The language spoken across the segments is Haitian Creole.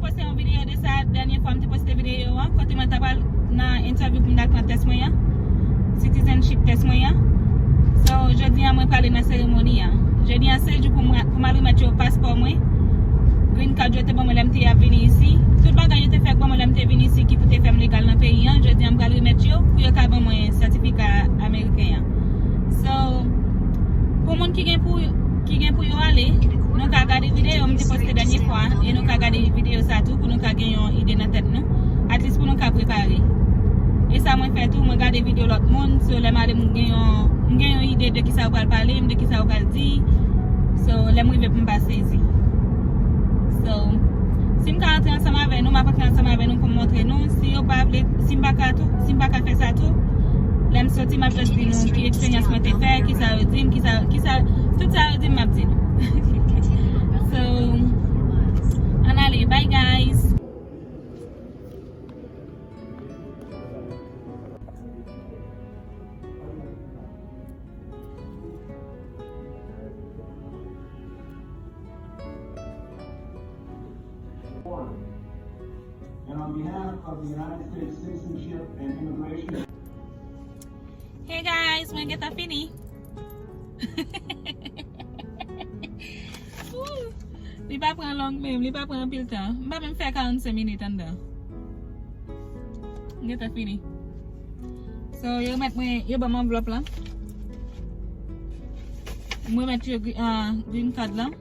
poste yon video de sa, denye fwa mte poste video an, kote mwen tabal nan interview pou mdak nan test mwen ya, citizenship test mwen ya. So, jodi an mwen pale nan seremoni ya. Jodi an sejou pou mwen remet yo paspor mwen, green card yo te bon mwen lemte ya vini isi. Tout bagay yo te fek bon mwen lemte vini isi ki pou te fem legal nan peyi an, jodi an mwen remet yo pou yo ka bon mwen sertifika Ameriken ya. So, pou moun ki gen pou yo ale, nou ka gade video mte poste denye fwa, e nou ka gade video sa tou pou nou ka gen yon ide nan tet nou, at least pou nou ka prepare. E sa mwen fè tou, mwen gade video lot moun, so lem ale mwen gen yon ide de ki sa ou pal pale, de ki sa ou pal di, so lem mwen ve pou mpase isi. So, si mka entre ansama ave nou, mpa ansama ave nou pou mwontre nou, si yo pa vle, si mpa ka fè sa tou, lem soti mpa ples di nou, ki eksperyans mwen te fè, ki sa redim, tout sa redim mpa di nou. So, anale, bye guys! And on behalf of the United States Citizenship and Immigration. Hey guys, mwen geta fini. Li pa pran long mem, li pa pran pil tan. Mba men fè 45 minit an dan. Mwen geta fini. So, yo met mwen, yo ba mwen envelope lan. Mwen met yo green card lan.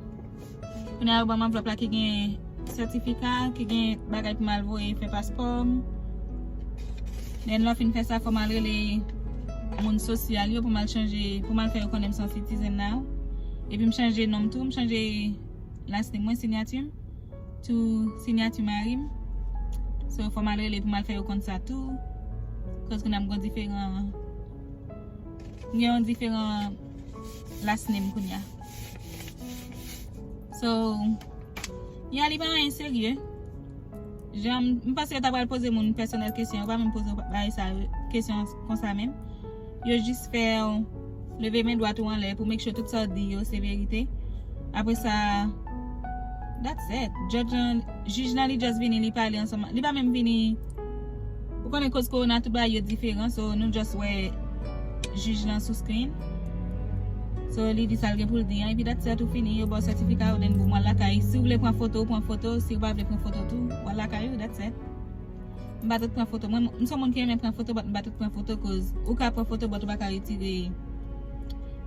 Mwen yo ba mwen envelope la ki gen certificat, ki gen bagay pou mal voye fè paspom. Den lo fin fè sa fò mal rele moun sosyal yo pou mal chanje, pou mal fè yo konem son citizen now. E pi m chanje nom tou, m chanje last name mwen signature to signature Marim. So fò mal rele pou mal fè yo kont sa tou. Kòz kon am gon diferent, yon diferent last name koun ya. So, ya li pa an serye. M pas yo tabal pose moun personel kesyon, pa m pose kesyon kon sa men. Yo jist fè leve men doat ou an lè pou make sure tout sa di yo se verite. Apre sa, that's it. Juj nan li just vini li pale ansama. Li pa men vini, pou konen koz korona tout ba yo diferent, so nou just we juj nan sou screen. So li di salge pou l di, epi that's it ou fini, yo bo sertifika ou den pou mwen lakay. Si ou vle pran foto, si ou pa vle pran foto tou, mwen lakay ou, that's it. Mba tout pran foto, mwen son moun ki men pran foto, mba tout pran foto koz ou ka pran foto but ou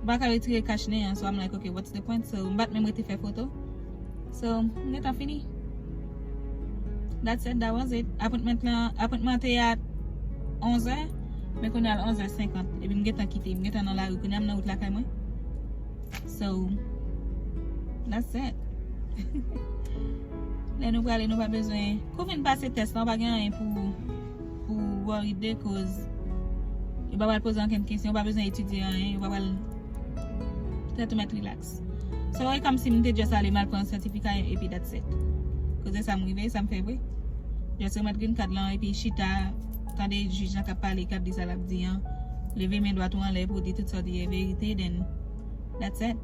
baka retire cache ne, so I'm like, okay, what's the point? So mbat men mwete fè foto. So, net an fini. That's it, that was it. Appointment te at 11h, men kon al 11h50. Ebi m getan kite, m getan nan la ru, kon am nan out lakay mwen. So, that's it. Le nou prale nou pa bezwen. Kou fin pase test nan, pa gen an pou worry de, koz yo pa wal pose anken kesyon, yo pa bezwen etudye an, yo pa wal try to make relax. So, e kam si mte just ale mal pran sertifika epi that's it. Koz e sa mwive, sa mfevwe. Just remet green card lan epi chita, tande juj nan kap pale, kap di sa lap di an, leve men doat ou an le pou di tout sa di verite, then that's it.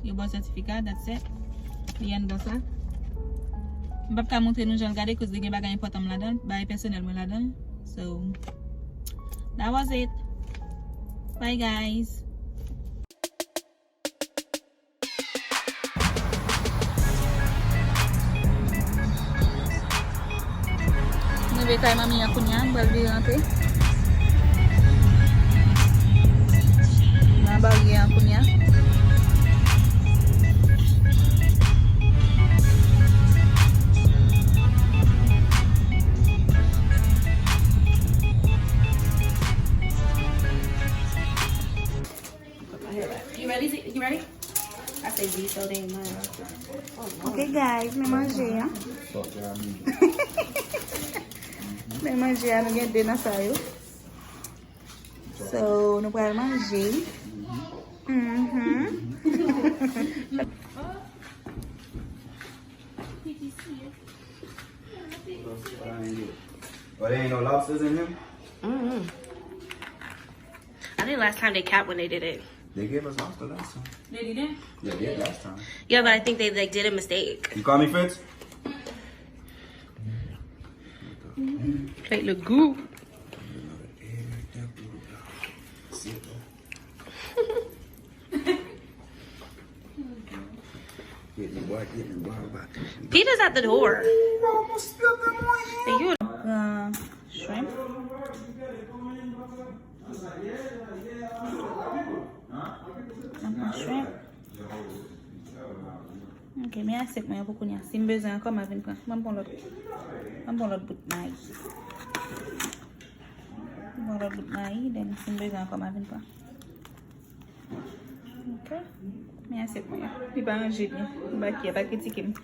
Yo bon sertifika, that's it. Li yan do sa. Mbap ka montre nou jan gade kouz de gen bagay important m la dan, bagay personel m la dan. So, that was it. Bye guys. Mwen ve kay mami akoun yan, bal vi rentre. Mwen bal vi akoun yan. You ready? I say Z so they mind. Okay guys, me manje ya. Me manje ya, nou gen de na sayo. So, nou pral manje. But there ain't no lobsters in him? I think last time they capped when they did it. They gave us lobster last time. They did it? They did last time. Yeah, but I think they like did a mistake. You call me Fritz? Plate look good. Get me what about this shit. Peter's at the door. You almost spilled them on you. Thank you. Shrimp. Shrimp. Ok, mi asek mwen pou konya. Si mbeze anko ma vin pran. Mwen pon lot bout may. Mwen lot bout may. Den si mbeze anko ma vin pran. Ok. Mi asek mwen. Di ba anje ni. Ba ki ba kritikim.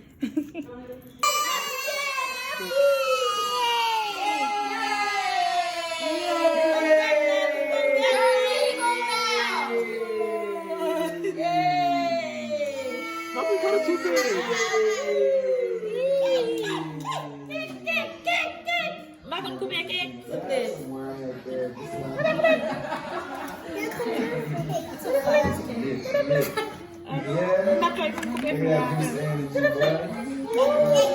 Mommy got a toothpick. Bakun kume ke? Yeah.